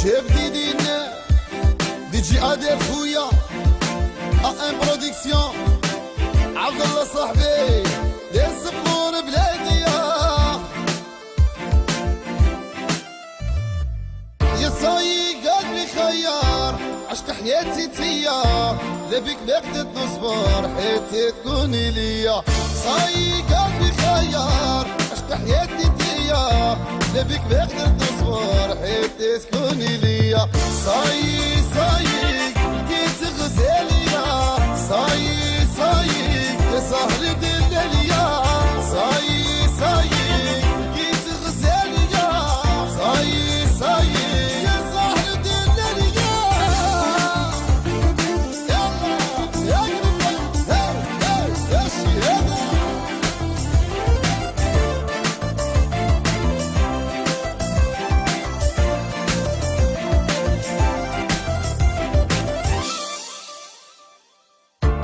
شيف ديدينا دي جي ادي خويا ان برودكسيون عبد الله صاحبي دي الصفور بلادي يا صايي قلبي خيار عشق حياتي تيا لبيك ما قدرت نصبر حياتي تكوني ليا صايي قلبي خيار عشق حياتي تيا لبيك ما قدرت نصبر حياتي تكوني ليا صايي صايي جيت غزاليا صايي صايي يا سهر دلاليا صايي صايي جيت غزاليا صايي صايي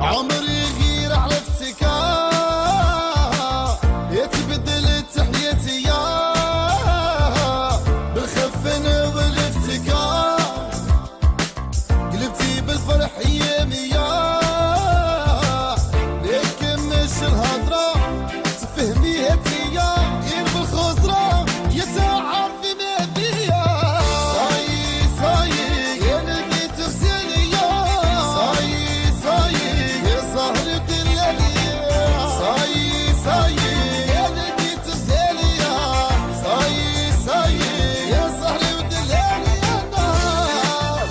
عمري غير عرفتك يا تبدلت تحياتي يا بالخفن ولفتك قلبتي بالفرح ايامي يا لكن مش الهضره تفهميها تيا غير بالخسره يا تعرفي ما بيا صايي صايي يا لقيت غزالي يا صايي صايي صايي صايي يا لقيت غزالي صايي صايي يا سهري ودلالي يا نار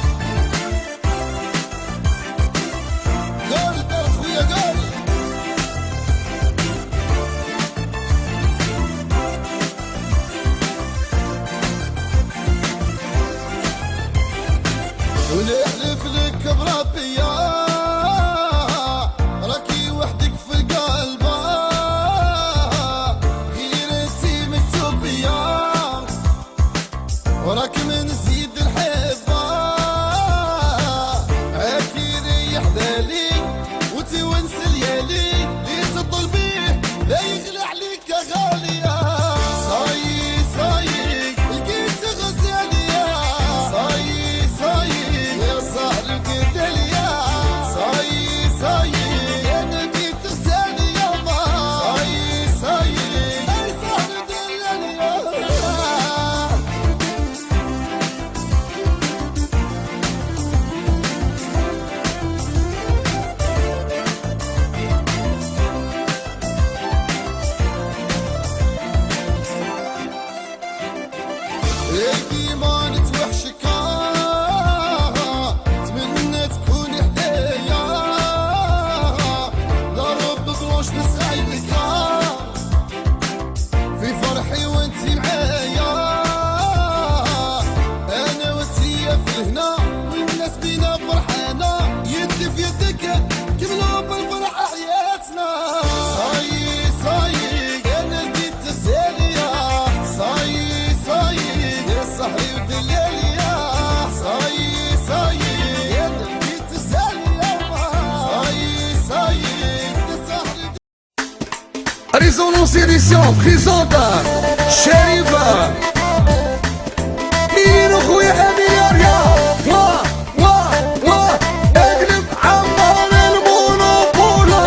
قول قول خويا قول ونحلف لك بربي راكي وحدك في القلب غيرتي مكتوب يا وراك من زيد الحبة عاكي ريح بالي وتونس ليالي اللي تطلبيه لا يغلى عليك يا غالية صايي صايي لقيت غزالية صايي صايي يا سهر القدالية صايي صايي ديما نتوحشك تمنى تكوني حدايا لا رب بروش نسعيدك في فرحي وانتي معايا انا وانتي في الهنا والناس بينا فرحانه يدي في يدك كملوا بالفرح حياتنا صايي صايي انا لقيت غزالية صايي صايي صاحي ودلالي صايي صايي يا لقيت غزالية صايي صايي Résonance Édition présente Chérifa مين اخويا امير وا اقلب عمار المونوبولو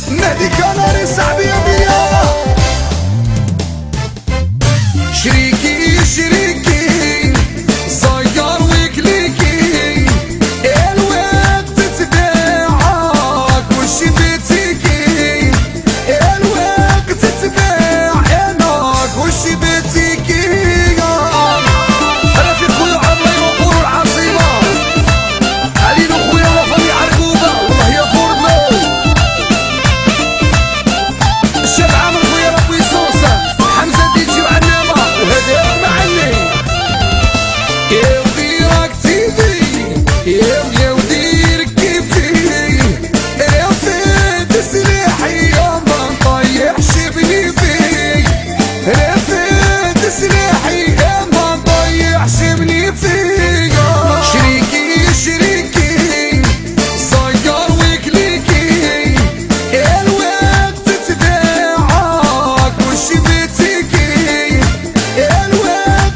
مهدي كناري صاحبي يا ميا شريكي شريكي صيار وكليكي الوقت تتباعك وش بتيكي الوقت تتباع انك وش بتيكي انا في خويا عمري وقور العاصمة علينا خويا وفري عرقوبة والله يا فورنو الشاب عامر خويا ربي صوصة حمزة ديجي وعنابة وهذا معني يا ودي راك تيفي يا ودي ركبتي يا فات سلاحي يا ما نطيحش بني فيك يا فات سلاحي يا ما نطيحش بني فيك شريكي شريكي صيار وكليكي الوقت تتباعك وش بتيكي الوقت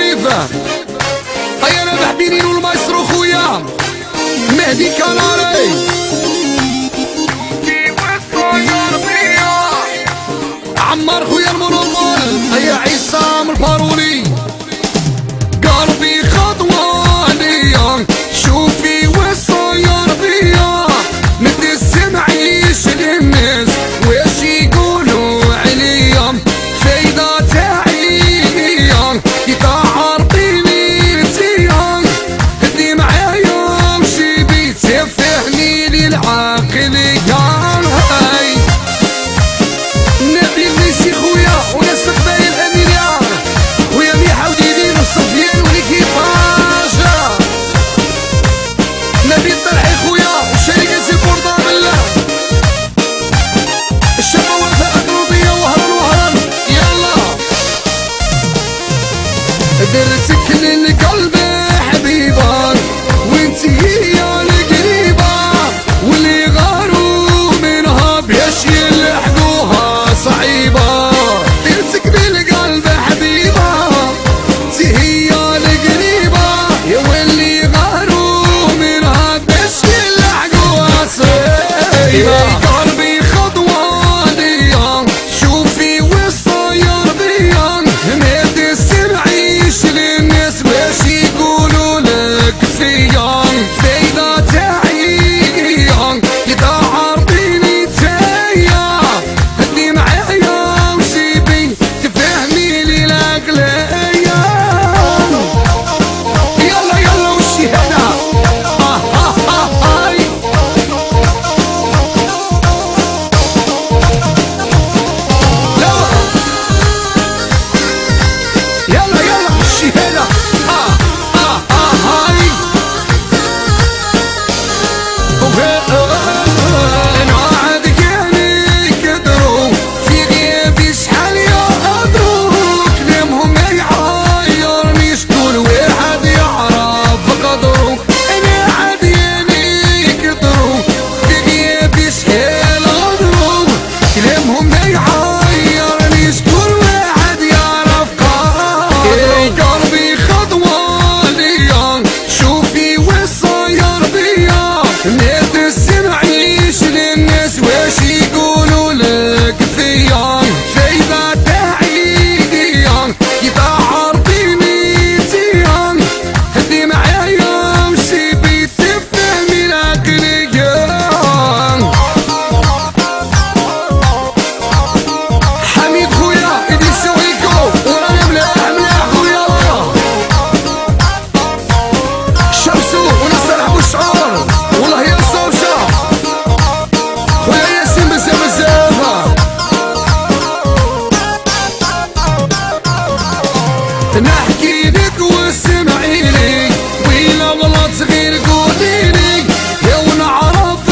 الشريفة. هيا انا بحبينين والمايسترو خويا مهدي كناري. عمار خويا المنظر. هيا عصام البارولي. قلبي خطوة ليا شوفي وصاير بيا متسم عيش للناس واش يقولوا عليا فايدة تعينيا كي تعرفيني انتيا هدي معايا مشي بيت تفهمي لي العقلية. هاي نبي نسي خويا وناس قبايل امينيا خويا ميحا وديدين وصفيان وليكيباج نبي الطلعي خويا وشركة البوردة بالله الشابة وفاء قلوبية وهران يلا درتك للقلب حبيبة وانتي هي القريبة واللي غاروا منها باش يلحقوها صعيبة. درتك للقلب حبيبة انتي هي القريبة يا واللي غاروا منها باش يلحقوها صعيبة. قلبي خطوة ليا شوفي وصاير بيا ما تسمعيش للناس واش يقولوا لك فيا فايدة تعيا كي تعرفيني تايا هدي معايا وسيبي تفهمي لي العقلية. يلا يلا وشي هنا يلا يلا وشي هنا انا عاد كاني كدرو في غيابي شحال يقدروا كلامهم ما يعايرني شكون واحد يعرف قدرو. انا عاد ياني كدرو في غيابي شحال غدرو كلامهم ما يعايرني شكون واحد يعرف قدرو. قلبي خطوة ليا شوفي وصاير بيا ما تسمعيش للناس واش يقولوا لك فيا فايدة تعيديا كي تعرفيني انتيا هدي معايا وسيبي تفهمي العقلية. حميد خويا ايدي سويكو ورانا ملاح ملاح خويا شمسو ونصر بوشعور والله يا صوشة خويا ياسين بزاف بزاف. نحكي لك واسمعيني ويلا غلط غير قوليلي يا ونعرف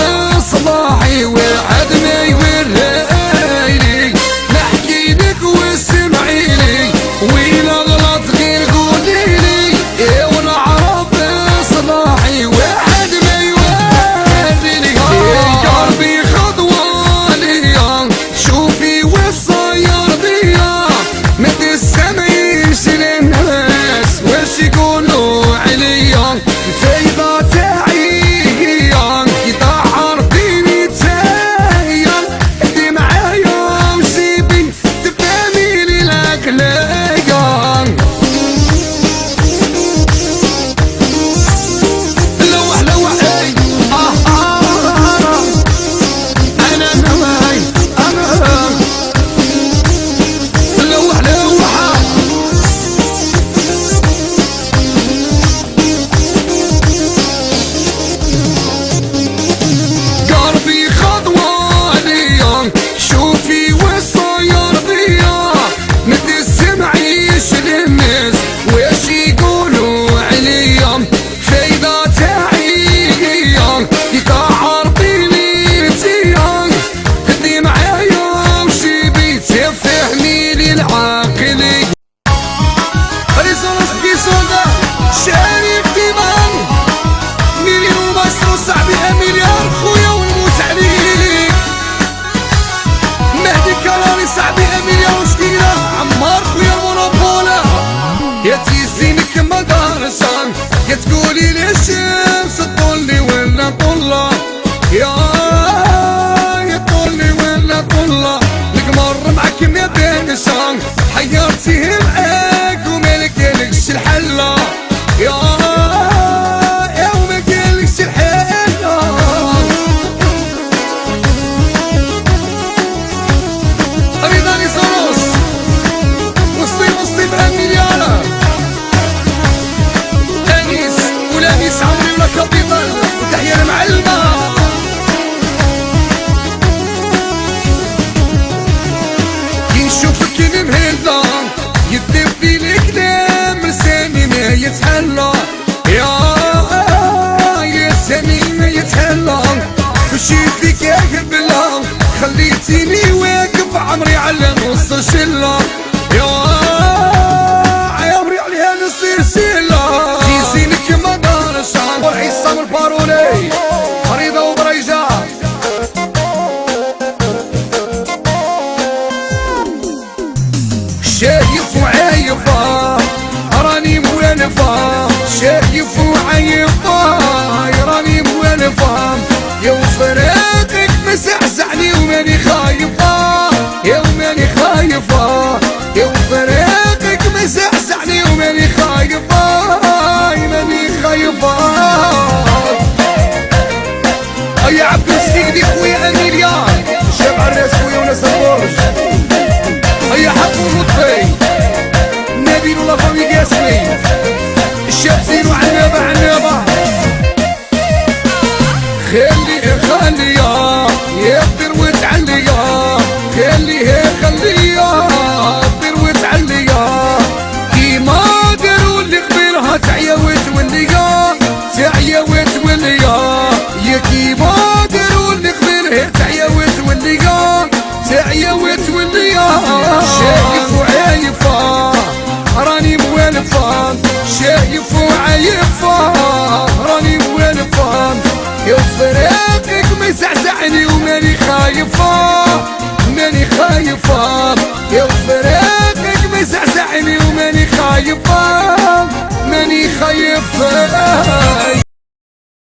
صباحي واحد ما يوريني. نحكي لك واسمعيني ويلا غلط غير قوليلي يا ونعرف صباحي واحد ما يوريني. قلبي خطوة ليا شوفي وصاير بيا ما تسمعيش للناس واش يقولوا عليا فايدة تعيا كي تعرفيني تايا خليتيه معاك وما كانكش الحلة يا وما كانكش الحلة. رضاني سروس وسطي بأميليانا انيس ولانيس عمري ولا كابيتال وتحية المعلمة. كي نشوفك كي مهلة يدب في الكلام لساني ما يتهلى يا لساني ما يتهلى مشي فيك يا قبلة خليتيني واقف عمري على نص الشلة يا عمري عليها نص الشلة جيزينك ما دارش والعصام البارولي مريضة وبريجة شايف وعايفة راني موالفة شايف وعايفة راني موالفة يا وفراقك مسعزعني وماني خايفة يا وماني خايفة يا وفراقك مسعزعني وماني خايفة ماني خايفة. يا عبد السيدي خويا أميليان شبع الناس خويا وناس البرج هيا حقو لطفي نبيل ولا فامي قاسمي الشاب زين وعنابة خليه خليه يقدر وتعليه خليه يقدر وتعليه كيما داروا اللي قبيلها تعيا وتوليه يا كيما داروا اللي قبيلها تعيا وتوليه شايف وعايفة راني موالفة شايف وعايفة راني موالفة يا فراقك مسعزعني وماني خايفة ماني خايفة يا فراقك مسعزعني وماني خايفة ماني خايفة.